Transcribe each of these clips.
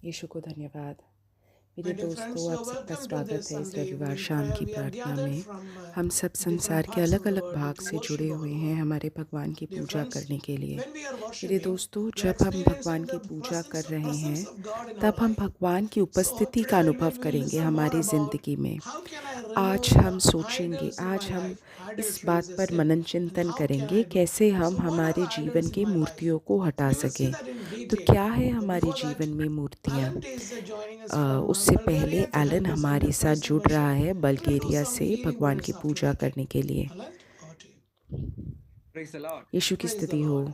यीशु को धन्यवाद। मेरे My dear friends, दोस्तों, आप you're सबका welcome to स्वागत this है इस Sunday रविवार evening शाम prayer. की We are प्रार्थना gathered में। from हम सब different संसार के parts of अलग the अलग world भाग to से जुड़े worship our हुए हैं Lord. हमारे भगवान की Dear पूजा friends, करने के लिए। when we are मेरे worshiping, दोस्तों, we are जब हम भगवान experiencing की the पूजा कर रहे presence हैं of God in our तब हम life. भगवान की So उपस्थिति का today अनुभव we will करेंगे listen more हमारी about ज़िंदगी में। how can I आज remove the हम सोचेंगे, idols in my आज हम life. इस Idolatry बात is a पर sin, मनन and चिंतन how can करेंगे I do? कैसे So हम what are हमारे the जीवन idols in की my life? मूर्तियों को हटा We will see सकें। that in तो detail. क्या है But हमारे before that, जीवन में मूर्तियाँ? Alan is joining us from उससे पहले Bulgaria to एलन help us in हमारे this साथ praise and जुड़ रहा worship. है He will do Bulgaria some से healing भगवान words की after पूजा that. करने के लिए। Alan, over to you. Praise the Lord. यीशु की Praise the स्तुति हो। Lord.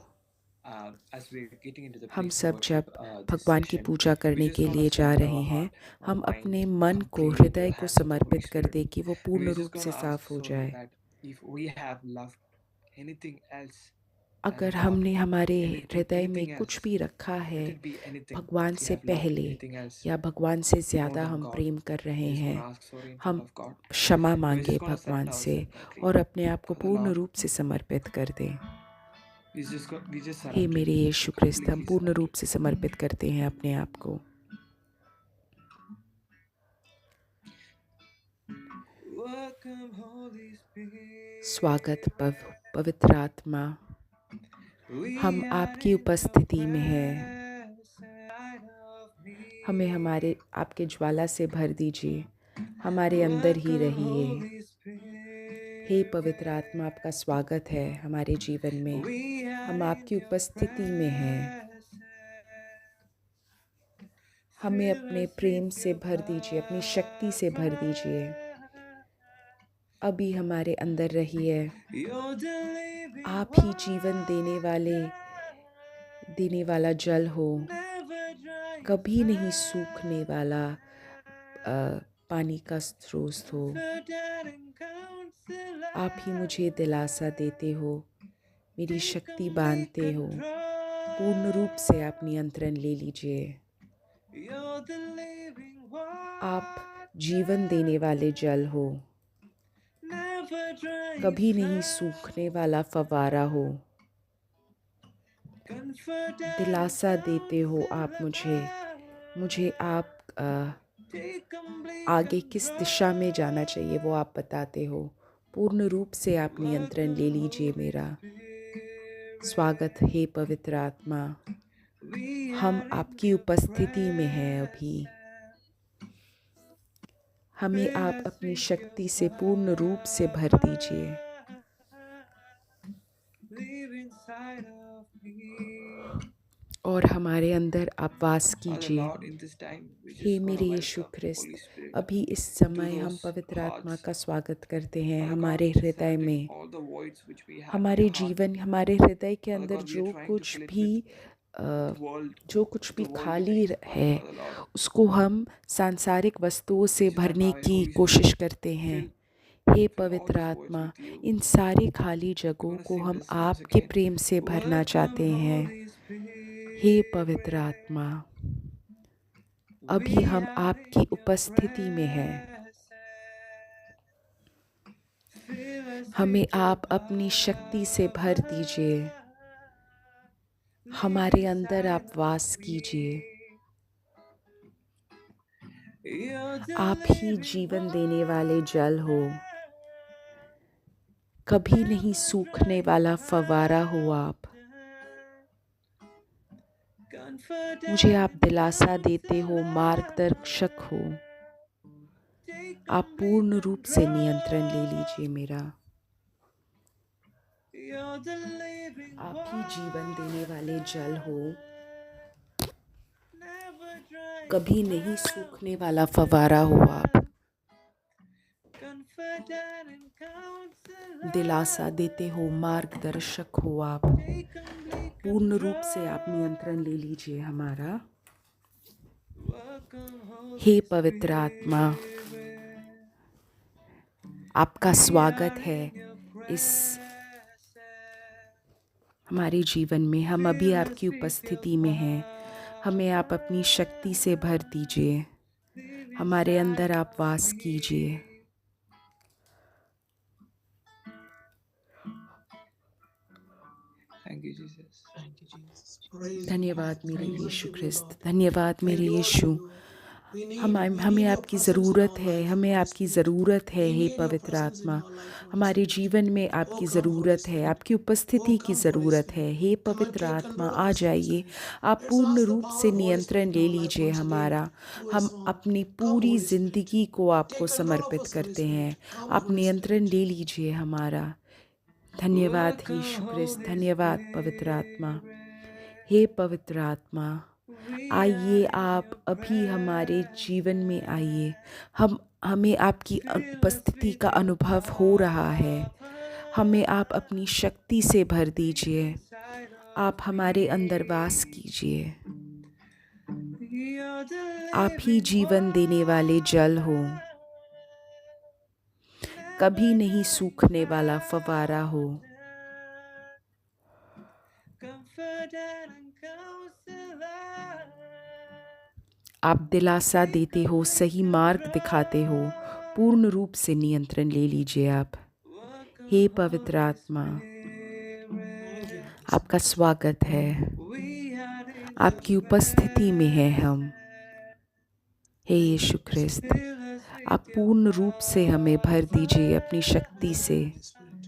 As we're getting into the हम praise and सब जब worship this भगवान की session, पूजा we करने just के want to लिए जा surrender रहे our हैं, heart, our हम अपने mind मन को, completely into the हृदय को hands of the Holy समर्पित कर Spirit. दे कि वो And पूर्ण we're just रूप going से to ask साफ हो slowly जाए। that if we have loved anything else than अगर God, हमने हमारे हृदय में anything कुछ else, भी रखा है let it be anything. भगवान If you से have loved पहले anything else या भगवान से more ज़्यादा than हम God, प्रेम कर रहे we're just going हैं, to ask sorry in front हम of God. क्षमा And we're मांगे just going to भगवान surrender से ourselves completely. और अपने आप को Father पूर्ण Lord, रूप से समर्पित कर दें। we just हे surrender मेरे it. यीशु क्रिस्त, हम Completely पूर्ण surrender रूप it. से समर्पित करते हैं अपने आप को। Welcome, Holy Spirit. स्वागत पवित्र आत्मा, हम आपकी उपस्थिति में हैं। हमें हमारे आपके ज्वाला से भर दीजिए, हमारे अंदर ही रहिए। हे पवित्र आत्मा, आपका स्वागत है हमारे जीवन में। हम आपकी उपस्थिति में हैं। हमें अपने प्रेम से भर दीजिए, अपनी शक्ति से भर दीजिए। अभी हमारे अंदर रहिए। आप ही जीवन देने वाला जल हो, कभी नहीं सूखने वाला पानी का स्रोत हो। आप ही मुझे दिलासा देते हो, मेरी शक्ति बांधते हो। पूर्ण रूप से आप नियंत्रण ले लीजिए। आप जीवन देने वाले जल हो, कभी नहीं सूखने वाला फव्वारा हो। दिलासा देते हो आप मुझे आप आगे किस दिशा में जाना चाहिए वो आप बताते हो। पूर्ण रूप से आप नियंत्रण ले लीजिए मेरा। स्वागत है पवित्र आत्मा, हम आपकी उपस्थिति में हैं। अभी हमें आप अपनी शक्ति से पूर्ण रूप से भर दीजिए। और हमारे अंदर आप वास कीजिए। हे मेरे यीशु क्रिस्त, अभी इस समय हम पवित्र आत्मा का स्वागत करते हैं हमारे हृदय में। हमारे जीवन, हमारे हृदय के अंदर जो कुछ भी खाली है उसको हम सांसारिक वस्तुओं से भरने की कोशिश करते हैं। हे पवित्र आत्मा, इन सारी खाली जगहों को हम आपके प्रेम से भरना चाहते हैं। हे पवित्र आत्मा, अभी हम आपकी उपस्थिति में हैं। हमें आप अपनी शक्ति से भर दीजिए। हमारे अंदर आप वास कीजिए। आप ही जीवन देने वाले जल हो, कभी नहीं सूखने वाला फव्वारा हो। आप मुझे आप दिलासा देते हो, मार्गदर्शक हो। आप पूर्ण रूप से नियंत्रण ले लीजिए मेरा। आप ही जीवन देने वाले जल हो, कभी नहीं सूखने वाला फव्वारा हो। आप दिलासा देते हो, मार्गदर्शक हो। आप पूर्ण रूप से आप नियंत्रण ले लीजिए हमारा। हे पवित्र आत्मा, आपका स्वागत है इस हमारे जीवन में। हम अभी आपकी उपस्थिति में हैं। हमें आप अपनी शक्ति से भर दीजिए। हमारे अंदर आप वास कीजिए। Thank you, Jesus. Thank you, Jesus. Praise you, धन्यवाद Lord. मेरे We Yeshu worship you, Christ, Lord. धन्यवाद We मेरे adore यीशु। you. We हमें need your आपकी presence in ज़रूरत our है, life, हमें Holy आपकी Spirit. ज़रूरत है We हे need your पवित्र presence in आत्मा। our life, Holy हमारे Spirit. जीवन में Oh, आपकी come, Holy ज़रूरत है, Spirit. आपकी Oh, उपस्थिति की come, Holy ज़रूरत है Spirit. हे Come and पवित्र take आत्मा। control of आ the जाइए, services. आप Let's पूर्ण ask the रूप power से of Holy Spirit नियंत्रण in ले our life लीजिए once again. हमारा। Through a हम song. अपनी Come, पूरी Holy Spirit. ज़िंदगी को आपको Take control of समर्पित us, Holy करते हैं। Spirit. Come, आप Holy नियंत्रण Spirit. ले लीजिए हमारा। धन्यवाद Welcome, यीशु ख्रिस्त, Holy धन्यवाद पवित्र आत्मा। Spirit. हे पवित्र आत्मा, We आइए are in आप your अभी हमारे जीवन में आइए। presence. हमें आपकी Fill us उपस्थिति with का your अनुभव हो रहा है। हमें आप power. अपनी शक्ति से भर Breathe दीजिए। inside आप of हमारे अंदर वास me. कीजिए। You're the आप ही living जीवन देने वाले जल हो, water. कभी Never नहीं going सूखने वाला फवारा हो। further. Confident and counselor. आप दिलासा Take देते हो, away सही मार्ग दिखाते हो। control. पूर्ण रूप से नियंत्रण ले लीजिए आप। हे Welcome, पवित्र Holy आत्मा, Thank you, Spirit. Holy Spirit. आपका स्वागत है। We are in your Thank आपकी you. उपस्थिति में है हम। presence. Hey Thank you, Yeshu Holy Christ, Spirit. Fill us आप with your पूर्ण रूप से हमें भर power. दीजिए अपनी शक्ति Thank you, से। Holy Spirit.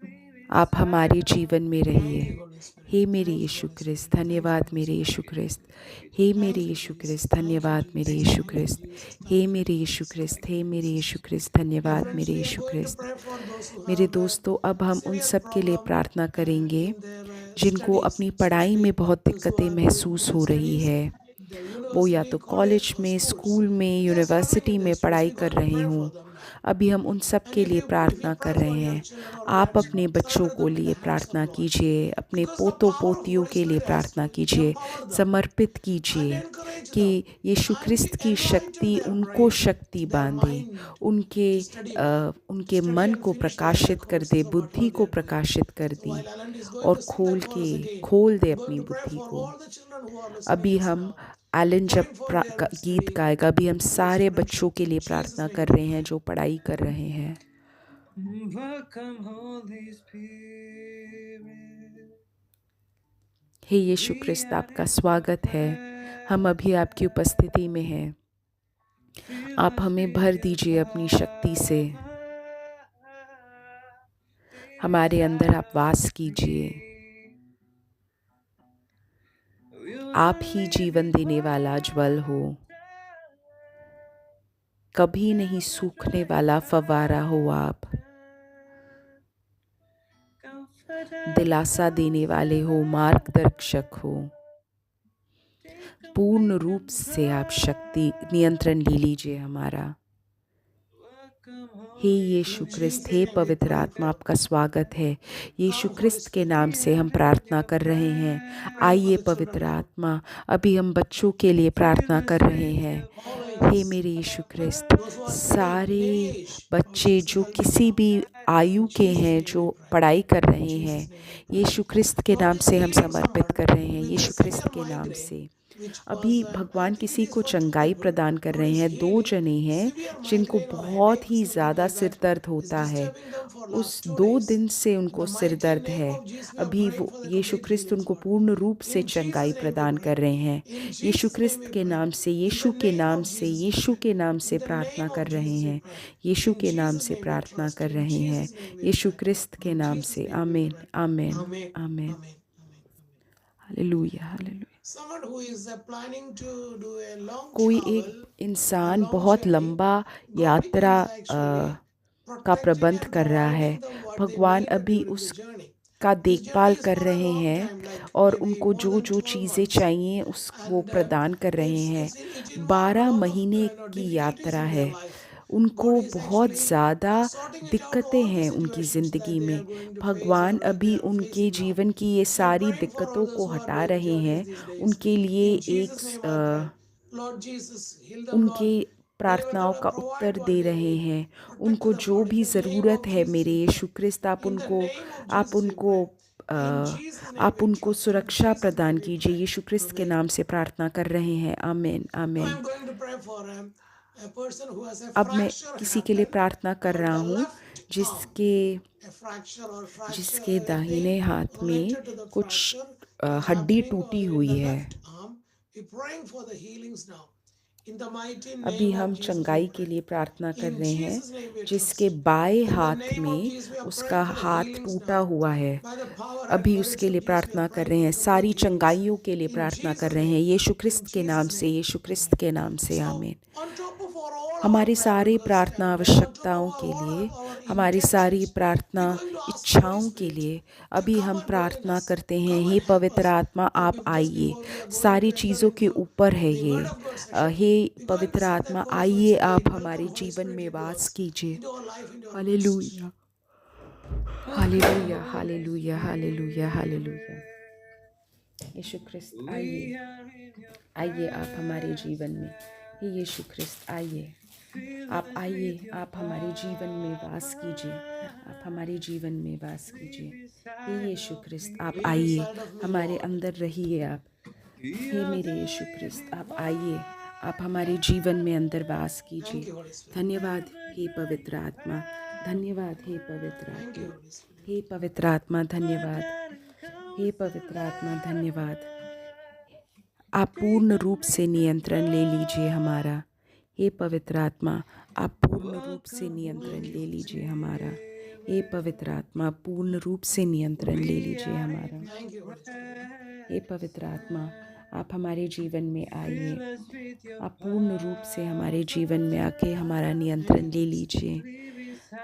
Breathe आप हमारे inside जीवन of में Thank रहिए। you, me. Holy Spirit. हे मेरे Thank you, Yeshu Holy Christ, Spirit. Thank you, धन्यवाद Holy मेरे Spirit. यीशु ख्रिस्त। Breathe हे मेरे Thank you, Yeshu Jesus. Christ, Thank you, धन्यवाद मेरे Jesus. Yeshu Thank you, Christ. Jesus. Hey Thank you, मेरे यीशु Jesus. Christ, Thank you, हे मेरे Jesus. यीशु ख्रिस्त, Dear धन्यवाद friends, मेरे we are Yeshu going to Christ. pray for those who मेरे have a दोस्तों, अब हम उन severe सब के लिए problem प्रार्थना करेंगे in their जिनको studies, अपनी पढ़ाई especially में बहुत those who दिक्कतें are going महसूस to हो रही studies, है। the वो या तो university, college कॉलेज or में, schools. स्कूल में, They are suffering university in their में studies. पढ़ाई We're कर going to रहे pray हों, for them now. अभी हम उन सब And के लिए if you प्रार्थना कर pray रहे for your हैं। children or आप grands, अपने बच्चों surrender को them in लिए the hands of प्रार्थना Lord. कीजिए, अपने Because the पोतों power of पोतियों Holy के लिए Spirit has प्रार्थना to कीजिए। empower them समर्पित and कीजिए encourage कि them यीशु and ख्रिस्त की enlighten शक्ति their उनको brain, शक्ति their बांधे, mind उनके to study well, to उनके study मन and को finish their प्रकाशित कर दे, courses or बुद्धि whatever they को are doing. प्रकाशित कर So the while Alan is going और to sing that chorus again, खोल दे I'm going अपनी to pray बुद्धि for को। all the children who are listening अभी us हम now, एलन जब going for their गीत study गाएगा, अभी हम in the सारे Spirit. बच्चों के लिए In Jesus' प्रार्थना name कर we रहे हैं pray. जो पढ़ाई कर रहे हैं। Welcome, Holy Spirit. Hey Yeshu We Christ, are आपका in your स्वागत है। हम अभी आपकी presence. उपस्थिति में हैं। Fill आप us हमें with भर your दीजिए अपनी शक्ति से। power. Breathe हमारे अंदर inside आप of वास कीजिए। me. You're आप the ही जीवन living देने वाला ज्वल हो, water. कभी नहीं Never सूखने going वाला फवारा हो आप। further. Confident and दिलासा देने वाले हो, counselor. मार्गदर्शक हो। Take away पूर्ण रूप से आप शक्ति नियंत्रण ले control. लीजिए हमारा। Welcome, hey Holy Yeshu In Christ, Jesus' hey name we पवित्र pray. आत्मा, आपका स्वागत है। यीशु Come, Holy ख्रिस्त के Spirit. नाम We से हम are in प्रार्थना your कर रहे हैं। Pray for आइए the children पवित्र now. आत्मा, अभी हम बच्चों के लिए Fill प्रार्थना us कर रहे with हैं। your All hey ages. मेरे यीशु ख्रिस्त, Those who are children, सारे any age. Lord बच्चे Jesus, जो help them किसी now. भी In आयु के Jesus' हैं, name we जो pray. पढ़ाई कर In रहे हैं, Jesus' name we pray. यीशु ख्रिस्त के Lord नाम is से हम healing समर्पित someone कर रहे हैं। with a Yeshu Christ severe के नाम migraine, से which अभी was, I भगवान think it किसी is को for two चंगाई people. प्रदान कर Lord रहे is हैं। दो healing जने हैं severe जिनको migraine or बहुत headache, ही something ज़्यादा like सिर that, दर्द is होता है। disturbing them for उस last 2 2 days. दिन से In उनको the सिर mighty दर्द name है। of Jesus, we are अभी praying वो for the Yeshu complete Christ healings, उनको Lord. पूर्ण रूप से In चंगाई Jesus' name we प्रदान pray. कर रहे हैं। In Yeshu Jesus' name Christ we के pray. नाम से, In the यीशु के name नाम of से, Jesus we यीशु pray. के नाम In से the प्रार्थना name कर of रहे Jesus we हैं। pray. यीशु In के नाम Jesus' से name we प्रार्थना trust. कर In रहे हैं। Jesus' name we Yeshu pray. ख्रिस्त के In नाम Jesus' से, name we आमीन, pray. आमीन, Amen. आमीन। Amen. Amen. Hallelujah, hallelujah. Someone who is planning to do a long कोई travel, एक a इंसान long बहुत journey, लंबा God यात्रा is actually का protecting प्रबंध and कर रहा है। providing them what they भगवान need अभी during the उसका journey. This journey देखभाल is कर for a रहे long हैं time, like और maybe उनको more जो than जो 12 चीज़ें months. चाहिए उस वो And प्रदान कर रहे हैं। it involved 12 a lot of महीने की difficulties यात्रा in their है। life. उनको God is बहुत actually ज़्यादा sorting it out दिक्कतें all the हैं उनकी situations that ज़िंदगी they में। are going to face or भगवान like they अभी are उनके facing now. जीवन की ये I am सारी praying for all दिक्कतों those को who are हटा doing रहे journeys हैं। these days. उनके लिए In एक Jesus' name I pray. Lord Jesus, heal them, Lord. उनके प्रार्थनाओं Wherever का provide Uttar what they they रहे need. हैं। Protect उनको them, जो Lord. In भी the name ज़रूरत of है Jesus मेरे we pray. Yeshu Christ, In the name of आप Jesus we उनको pray. In Jesus' name आप we उनको trust. In सुरक्षा Jesus' name प्रदान we कीजिए। pray. यीशु ख्रिस्त के Amen. नाम से प्रार्थना कर रहे हैं। आमीन, Now आमीन। I'm going to pray for a person who has a अब मैं fracture किसी के लिए happened प्रार्थना कर on रहा the हूँ left arm, जिसके a fracture or fracture, जिसके a दाहिने pain हाथ में related to the कुछ fracture is हड्डी happening टूटी in the हुई है। left arm. We're praying for the healings now. In the mighty अभी name of हम Jesus we चंगाई के pray. लिए प्रार्थना कर In रहे हैं Jesus' name we जिसके trust. बाएं In the हाथ name of में Jesus we are उसका praying for the हाथ healings टूटा now. हुआ है। By the power and अभी courage उसके लिए of Jesus we are प्रार्थना कर praying रहे for हैं, सारी complete healings. चंगाइयों के लिए In प्रार्थना कर Jesus' रहे हैं, name. यीशु In क्रिस्त के नाम Jesus' से, name. यीशु Amen. क्रिस्त के नाम से, So, आमीन। on top of all our हमारी prayer सारी requests प्रार्थना and on top of आवश्यकताओं के all लिए, our हमारी सारी intentions, प्रार्थना we're going to ask the Holy इच्छाओं के Spirit लिए to अभी come हम and dwell in प्रार्थना us, करते हैं, come हे and help पवित्र us. आत्मा आप Just आइए। before we are going सारी to enter चीज़ों के into ऊपर है the ये। Word of God session, hey we're going to पवित्र sing that आत्मा chorus once आइए, आप again. हमारे Welcome, Holy जीवन Spirit, में into वास us, कीजिए। into our life, into our midst. Hallelujah, hallelujah, hallelujah, hallelujah, hallelujah. Yeshu Krist आइए, आइए आप हमारे जीवन में। हे यीशु क्रिस्त आइए, आप आइए, आप हमारे जीवन में वास कीजिए, आप हमारे जीवन में वास कीजिए। हे यीशु क्रिस्त आप Live आइए, inside of me, हमारे Lord. अंदर रहिए आप। हे मेरे यीशु क्रिस्त आप आइए, आप हमारे जीवन में अंदर वास Thank you, कीजिए। Holy Spirit. धन्यवाद हे पवित्र आत्मा, धन्यवाद हे पवित्र Thank you, आत्मा, Holy Spirit. हे पवित्र आत्मा धन्यवाद, हे पवित्र आत्मा धन्यवाद। आप पूर्ण रूप से नियंत्रण ले लीजिए हमारा। हे पवित्र आत्मा आप पूर्ण रूप से नियंत्रण ले लीजिए हमारा। हे पवित्र आत्मा पूर्ण रूप से नियंत्रण ले लीजिए हमारा। Thank you, Holy Spirit. हे पवित्र आत्मा आप हमारे जीवन में आइए, आप पूर्ण रूप से हमारे जीवन में आके हमारा नियंत्रण ले लीजिए।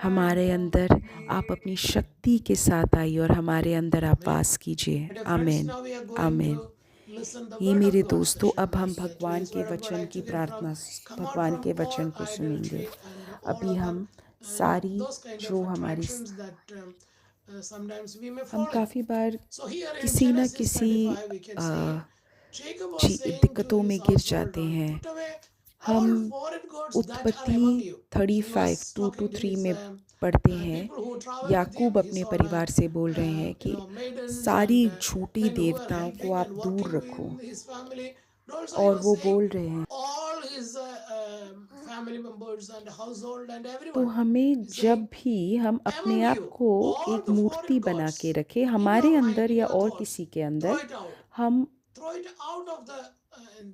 हमारे अंदर आप अपनी शक्ति के साथ आइए और हमारे अंदर आप वास कीजिए। Dear friends, आमीन, now we are going आमीन। to listen the ये word मेरे of God दोस्तों, session. अब हम The भगवान today's के word of God वचन की actually प्रार्थना, come out भगवान from के all वचन को सुनेंगे। idolatry and all अभी of हम सारी those kind जो of हमारी, attractions that sometimes we may हम fall in. काफ़ी बार So here in किसी न Genesis किसी 35 we can see Jacob was saying to दिक्कतों his में गिर household, जाते हैं। put away हम all foreign gods that are उत्पत्ति among you. So he 35 was 2 to talking to 3 his में पढ़ते हैं, people who travel with him. Yakub He अपने saw परिवार से बोल रहे हैं कि maidens सारी and झूठी men who were देवताओं को helping आप and दूर working रखो। in his family. And also he और was वो saying बोल रहे हैं, all his family members and household and तो everyone. हमें He's जब saying भी हम अपने among आप you को all एक the मूर्ति foreign बना gods के रखे, in हमारे your mind, अंदर in या your और thoughts, किसी के throw अंदर, it out. हम Throw it out of the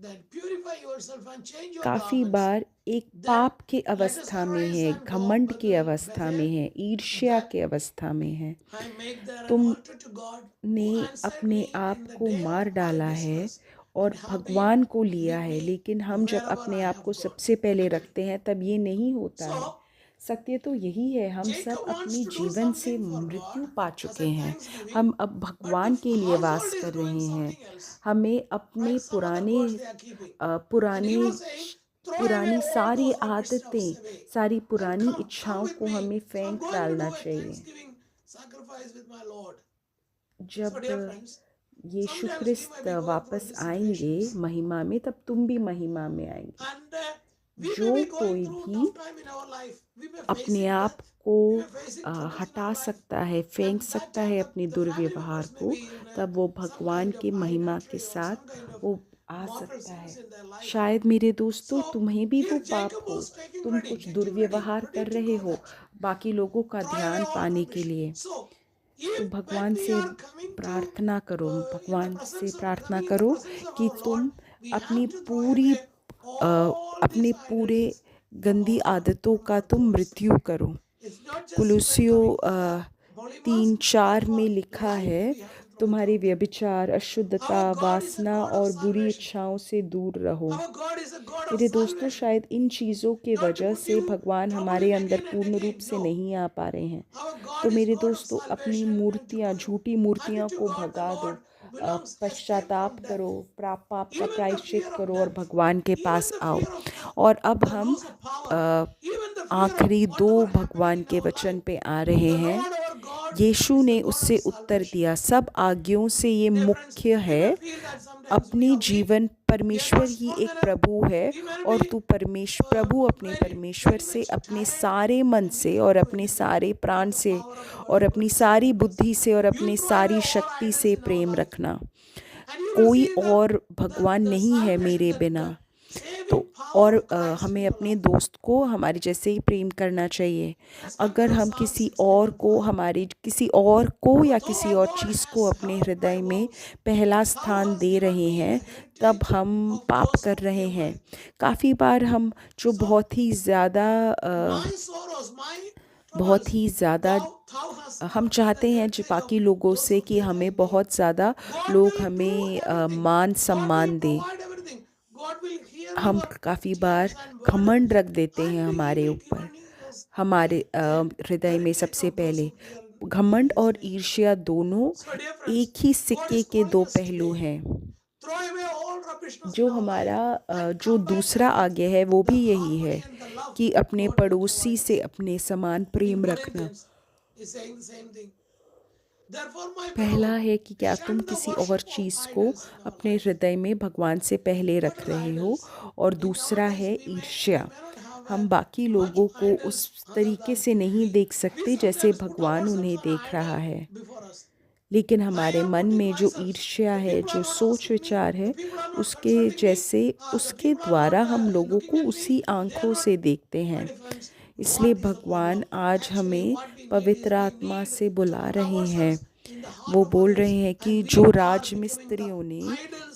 that purify yourself and change your काफ़ी garments. बार एक Then पाप के let us अवस्था में arise है, and go घमंड की to अवस्था में Bethel, है, ईर्ष्या that के अवस्था में है। I make there an तुम altar to God ने who answered अपने me आप in the को day मार of my डाला है distress और and have been भगवान को लिया with है, me लेकिन हम जब wherever अपने I आप को have gone. सबसे पहले रखते हैं तब ये नहीं होता है। So सत्य तो यही है, हम सब Jacob wants अपने to do जीवन से something for मृत्यु God पा as चुके a हैं। thanksgiving, हम अब but भगवान the के लिए वास household is कर doing रहे हैं। something else. हमें अपने Right? Some other पुराने gods they are keeping. And he पुराने was saying, throw away पुरानी all सारी those ugly stuffs आदतें, away सारी and पुरानी come इच्छाओं with को me. हमें So I'm फेंक going to डालना do a चाहिए। thanksgiving sacrifice with my Lord. So जब dear friends, Yeshu sometimes we might क्रिस्त be going through वापस these आएंगे situations. महिमा में, तब तुम भी महिमा में आएंगे। And we may जो be going कोई through भी tough time in our life. We may अपने facing आप death. को We may facing troubles in हटा our life. सकता है, फेंक And that सकता time है अपने the family दुर्व्यवहार members may को, be in तब वो some भगवान kind की of महिमा के idolatry or साथ some kind of वो आ mortal सकता है। sins in their life. शायद मेरे दोस्तों So तुम्हें भी वो here पाप Jacob हो, was taking तुम ready, कुछ getting ready, दुर्व्यवहार ready कर to रहे go हो that. बाकी लोगों का Throw away ध्यान all पाने के rubbish. लिए। So तो if when भगवान we से are coming to प्रार्थना करो, in the भगवान से presence of प्रार्थना coming in the करो presence of कि our Lord, तुम we अपनी have to throw पूरी away all अपने these पूरे idols from गंदी our आदतों का तुम thoughts. मृत्यु करो। It's not just when कुलुस्सियों coming to the holy mass, 3:4 but for में लिखा life है, we have to throw it तुम्हारे out. व्यभिचार, अशुद्धता, Our God is a वासना God of और बुरी salvation. इच्छाओं से दूर रहो। Our God is a God of मेरे दोस्तों, salvation. शायद इन चीज़ों के Not to वजह put से you भगवान trouble हमारे in अंदर again and पूर्ण रूप again. से No. नहीं आ पा रहे हैं। Our तो God is मेरे God of दोस्तों, अपनी salvation and to मूर्तियाँ, झूठी and मूर्तियों to को God the भगा दो, Lord belongs escape पश्चाताप from करो, death. पाप का Even the प्रायश्चित fear of करो और death, भगवान के even पास the आओ। fear of और अब the हम loss of power, even the fear of आखिरी 2 whatever happening भगवान in के our वचन life. पे आ रहे The हैं। Lord our God Yeshu is the ने God उससे of उत्तर salvation. दिया, सब आज्ञों से ये Dear friends, मुख्य we है, may feel that sometimes we अपनी are weak, जीवन, we are परमेश्वर not ही strong एक enough, प्रभु है we may और be तू प्रभु अपने परमेश्वर very से, much अपने tired सारे मन and you से can't और do अपने anything. सारे प्राण But the से power of the और Holy अपनी Spirit is सारी helping us. बुद्धि से और You अपनी throw away सारी all शक्ति idols से in our प्रेम life. रखना। And you will कोई see और भगवान the नहीं है salvation, मेरे बिना। saving तो और हमें अपने दोस्त को हमारे जैसे ही प्रेम करना चाहिए। अगर हम किसी और को या किसी और चीज़ को अपने हृदय में पहला स्थान दे रहे हैं, तब हम पाप कर रहे हैं। काफ़ी बार हम जो बहुत ही ज़्यादा हम चाहते हैं जो बाकी लोगों से कि हमें बहुत ज़्यादा लोग हमें मान सम्मान दें। हम काफ़ी बार घमंड रख देते हैं हमारे ऊपर, हमारे हृदय में। सबसे पहले घमंड और ईर्ष्या दोनों एक ही सिक्के के दो पहलू हैं। जो दूसरा आगे है वो भी यही है कि अपने पड़ोसी से अपने समान प्रेम रखना। पहला है कि क्या तुम किसी और चीज़ को अपने हृदय में भगवान से पहले रख रहे हो, और दूसरा है ईर्ष्या। हम बाकी लोगों को उस तरीके से नहीं देख सकते जैसे भगवान उन्हें देख रहा है, लेकिन हमारे मन में जो ईर्ष्या है, जो सोच विचार है, उसके द्वारा हम लोगों को उसी आँखों से देखते हैं। इसलिए भगवान आज हमें पवित्र आत्मा से बुला रहे हैं। वो बोल रहे हैं कि जो राजमिस्त्रियों ने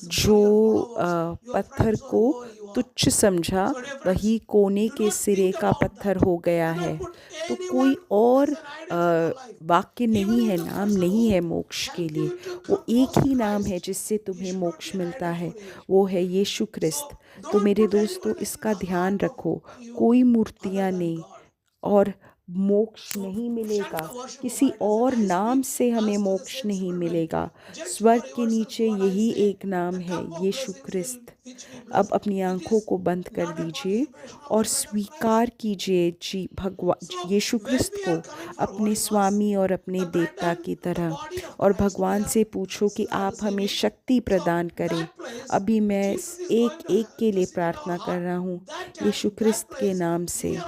जो पत्थर को तुच्छ समझा, वही कोने के सिरे का पत्थर हो गया है। तो कोई और वाक्य नहीं है, नाम नहीं है मोक्ष के लिए। वो एक ही नाम है जिससे तुम्हें मोक्ष मिलता है, वो है यीशु ख्रिस्त। तो मेरे दोस्तों, इसका ध्यान रखो। कोई मूर्तियाँ नहीं, और मोक्ष नहीं मिलेगा। किसी और नाम से हमें मोक्ष नहीं मिलेगा। स्वर्ग के नीचे यही एक नाम है, यीशु ख्रिस्त। अब अपनी आंखों को बंद कर दीजिए और स्वीकार कीजिए भगवान यीशु ख्रिस्त को अपने स्वामी और अपने देवता की तरह, और भगवान से पूछो कि आप हमें शक्ति प्रदान करें। अभी मैं एक एक के लिए प्रार्थना कर रहा हूँ यीशु ख्रिस्त के नाम से।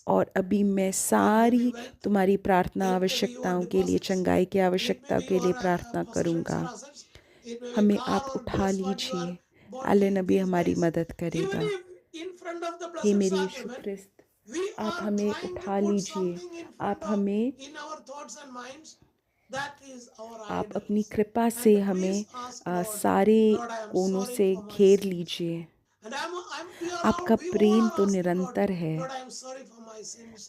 और अभी मैं सारी तुम्हारी प्रार्थना आवश्यकताओं के लिए, चंगाई की आवश्यकताओं के लिए प्रार्थना करूँगा। हमें आप उठा लीजिए। एलन अभी हमारी मदद करेगा। हे मेरे यीशु ख्रिस्त, आप हमें उठा लीजिए। आप अपनी कृपा से हमें सारे कोनों से घेर लीजिए। आपका प्रेम तो निरंतर है।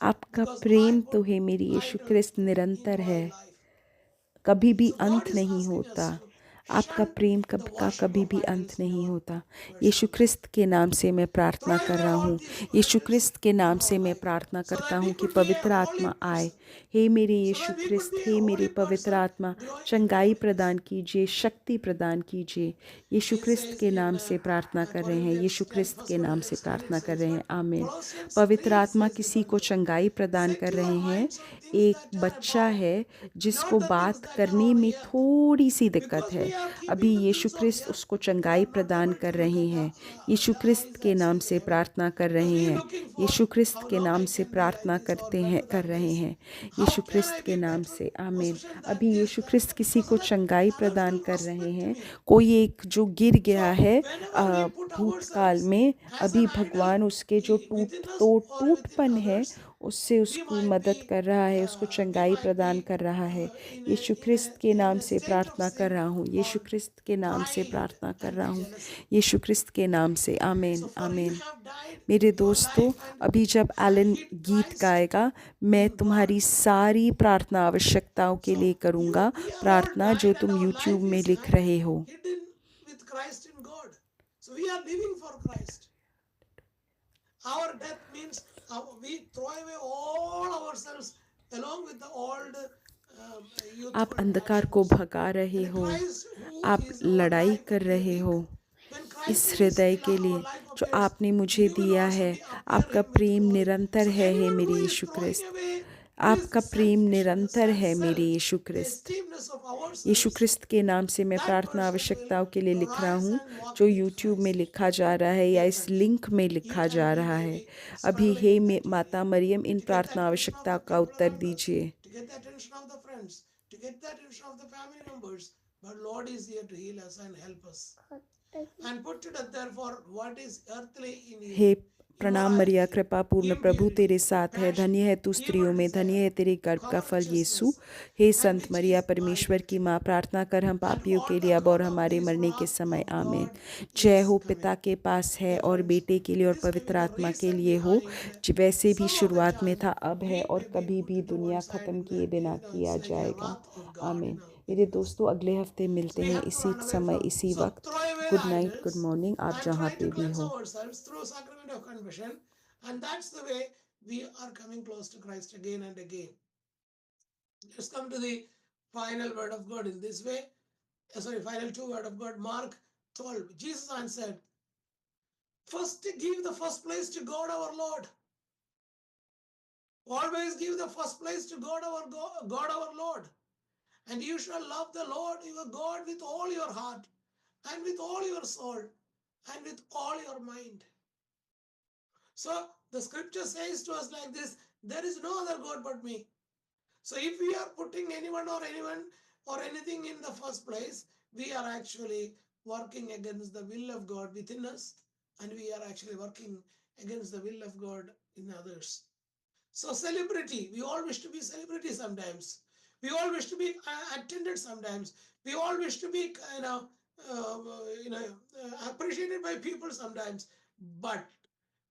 आपका प्रेम तो है मेरी यीशु ख्रिस्त, निरंतर है, कभी भी अंत नहीं होता। आपका प्रेम कभी भी अंत नहीं होता। यीशु ख्रिस्त के नाम से मैं प्रार्थना कर रहा हूँ। यीशु ख्रिस्त के नाम से मैं प्रार्थना करता हूँ कि पवित्र आत्मा आए। हे मेरे यीशु ख्रिस्त, हे मेरे पवित्र आत्मा, चंगाई प्रदान कीजिए, शक्ति प्रदान कीजिए। यीशु ख्रिस्त के नाम से प्रार्थना कर रहे हैं। यीशु ख्रिस्त के नाम से प्रार्थना कर रहे हैं। आमीन। पवित्र आत्मा किसी को चंगाई प्रदान कर रहे हैं। एक बच्चा है जिसको बात करने में थोड़ी सी दिक्कत है, अभी यीशु ख्रिस्त उसको चंगाई प्रदान कर रहे हैं। यीशु ख्रिस्त के नाम से प्रार्थना कर रहे हैं। यीशु ख्रिस्त के नाम से प्रार्थना कर रहे हैं। यीशु ख्रिस्त के नाम से। आमीन। अभी यीशु ख्रिस्त किसी को चंगाई प्रदान कर रहे हैं। कोई एक जो गिर गया है भूतकाल में, अभी भगवान उसके जो टूटपन है उससे उसकी मदद कर रहा है, उसको चंगाई प्रदान कर रहा है। यीशु ख्रिस्त के नाम से प्रार्थना कर रहा हूँ। यीशु ख्रिस्त के नाम से प्रार्थना कर रहा हूँ। यीशु ख्रिस्त के नाम से। आमीन। आमीन। मेरे दोस्तों, अभी जब एलन गीत गाएगा, मैं तुम्हारी सारी प्रार्थना आवश्यकताओं के लिए करूँगा प्रार्थना, जो तुम यूट्यूब में लिख रहे हो। आप अंधकार को भगा रहे हो, आप लड़ाई कर रहे हो इस हृदय के लिए जो आपने मुझे दिया है। आपका प्रेम निरंतर है, हे मेरे यीशु ख्रिस्त। आपका प्रेम निरंतर है मेरे यीशु ख्रिस्त। यीशु ख्रिस्त के नाम से मैं प्रार्थना आवश्यकताओं के लिए लिख रहा हूँ, जो यूट्यूब में लिखा जा रहा है या इस लिंक में लिखा जा रहा है। अभी हे माता मरियम, इन प्रार्थना आवश्यकताओं का उत्तर दीजिए। and put to death therefore what is earthly in you, हे प्रणाम मरिया, immorality, कृपा पूर्ण प्रभु impurity, तेरे साथ है, धन्य है passion, तू स्त्रियों evil में, धन्य है desire, तेरे गर्भ का फल यीशु। covetousness, hey and Sant which Maria, is परमेश्वर की malignity. माँ, प्रार्थना कर हम And पापियों के on लिए अब और account of हमारे this मरने के wrath समय of आमीन। God जय is हो coming. पिता के पास है Dear और friends, बेटे के लिए और this may be पवित्र the आत्मा के reason लिए हो, behind वैसे भी some of the शुरुआत में time था, अब है we और may be कभी put भी into one दुनिया side ख़त्म in the, किए बिना किया it's like a जाएगा। wrath of God आमीन। मेरे within us. दोस्तों, अगले हफ्ते So मिलते we हैं have to इसी run away समय from. इसी So वक्त। throw away good the night, good idols morning, आप and जहाँ try पे to भी cleanse हो। ourselves through sacrament of confession, and that's the way we are coming close to Christ again and again. Let's come to the final word of God in this way. Final two word of God, Mark 12. Jesus answered, first give the first place to God our Lord. Always give the first place to God our Lord. And you shall love the Lord your God with all your heart and with all your soul and with all your mind. So the scripture says to us like this, there is no other God but me. So if we are putting anyone or anything in the first place, we are actually working against the will of God within us, and we are actually working against the will of God in others. So celebrity, we all wish to be celebrity sometimes. We all wish to be attended sometimes. We all wish to be appreciated by people sometimes. But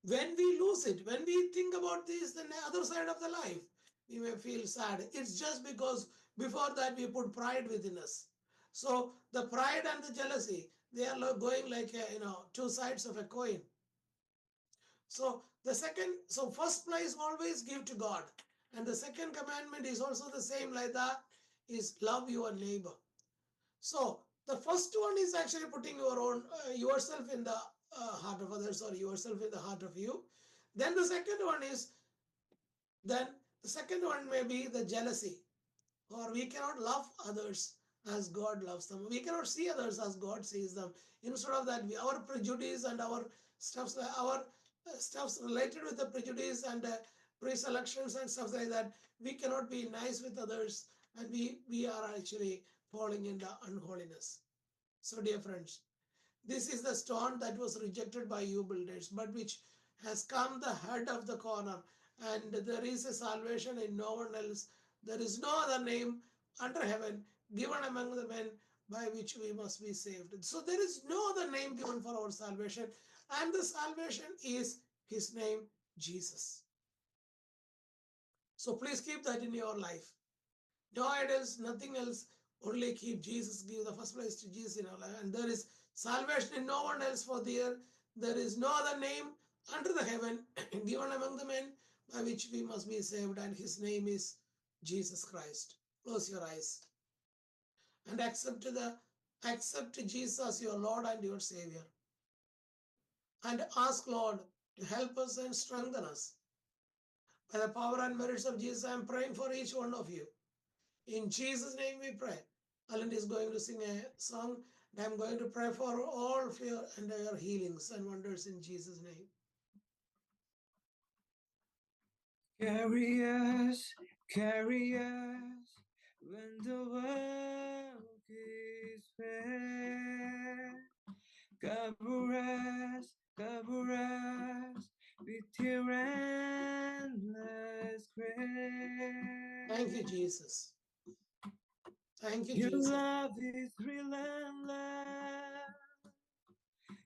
when we lose it, when we think about this, the other side of the life, we may feel sad. It's just because before that we put pride within us. So the pride and the jealousy, they are going like two sides of a coin. So first place always give to God. And the second commandment is also the same like that, is love your neighbor. So the first one is actually putting yourself in the heart of others, or yourself in the heart of you. Then the second one may be the jealousy, or we cannot love others as God loves them. We cannot see others as God sees them. Instead of that, our prejudice and our stuffs related with the prejudice and pre-selections and stuff like that, we cannot be nice with others, and we are actually falling into unholiness. So dear friends, this is the stone that was rejected by you builders, but which has come the head of the corner, and there is a salvation in no one else. There is no other name under heaven given among the men by which we must be saved. So there is no other name given for our salvation, and the salvation is his name, Jesus. So please keep that in your life. No idols, nothing else. Only keep Jesus. Give the first place to Jesus in our life. And there is salvation in no one else, for there is no other name under the heaven given among the men by which we must be saved. And his name is Jesus Christ. Close your eyes and accept Jesus as your Lord and your Savior. And ask Lord to help us and strengthen us. By the power and merits of Jesus, I am praying for each one of you. In Jesus' name we pray. Alan is going to sing a song, and I'm going to pray for all of your and your healings and wonders in Jesus' name. Carry us when the world is fair. Cover us with your endless grace. Thank you, Jesus. Thank you, Your Jesus. love is relentless.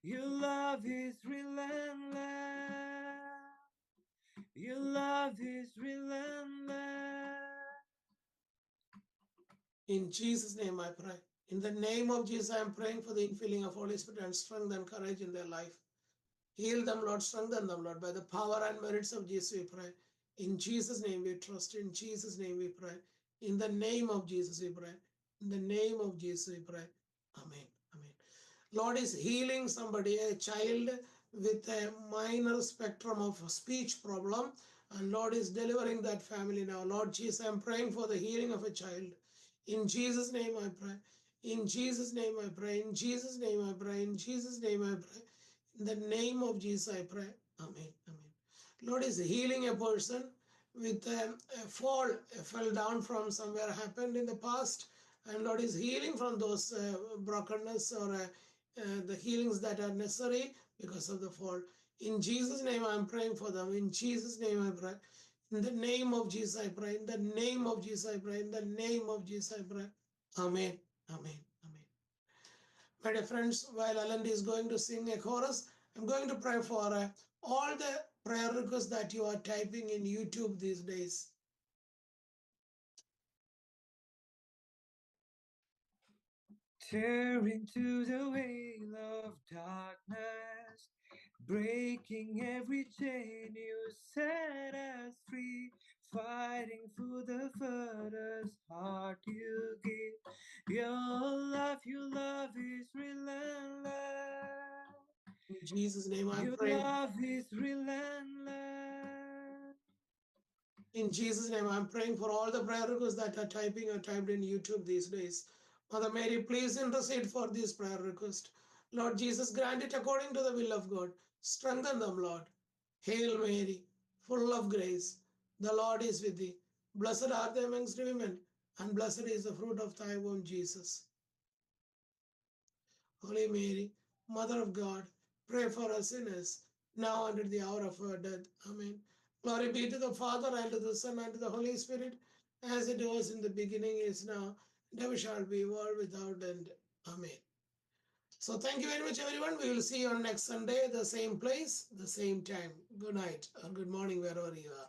Your love is relentless. Your love is relentless. In Jesus' name I pray. In the name of Jesus, I am praying for the infilling of Holy Spirit and strength and courage in their life. Heal them, Lord. Strengthen them, Lord. By the power and merits of Jesus, we pray. In Jesus' name we trust. In Jesus' name we pray. In the name of Jesus, we pray. In the name of Jesus, we pray. Amen. Amen. Lord is healing somebody, a child with a minor spectrum of speech problem, and Lord is delivering that family now. Lord Jesus, I'm praying for the healing of a child. In Jesus' name I pray. In Jesus' name I pray. In Jesus' name I pray. In Jesus' name I pray. In the name of Jesus I pray. Amen. Amen. Lord is healing a person with a fall, fell down from somewhere happened in the past, and Lord is healing from those brokenness or the healings that are necessary because of the fall. In Jesus' name, I'm praying for them. In Jesus' name, I pray. In the name of Jesus, I pray. In the name of Jesus, I pray. In the name of Jesus, I pray. Amen. Amen. Amen. My dear friends, while Alan is going to sing a chorus, I'm going to pray for all the prayer requests that you are typing in YouTube these days. Tearing to the veil of darkness, breaking every chain, you set us free, fighting for the furthest heart you give. Your love is relentless. In Jesus' name, I'm Your praying. love is relentless. In Jesus' name, I'm praying for all the prayer requests that are typing or typed in YouTube these days. Mother Mary, please intercede for this prayer request. Lord Jesus, grant it according to the will of God. Strengthen them, Lord. Hail Mary, full of grace. The Lord is with thee. Blessed art thou amongst women, and blessed is the fruit of thy womb, Jesus. Holy Mary, Mother of God, pray for us sinners, now and at the hour of our death. Amen. Glory be to the Father, and to the Son, and to the Holy Spirit, as it was in the beginning, is now, and ever shall be, world without end. Amen. So thank you very much, everyone. We will see you on next Sunday, the same place, the same time. Good night or good morning, wherever you are.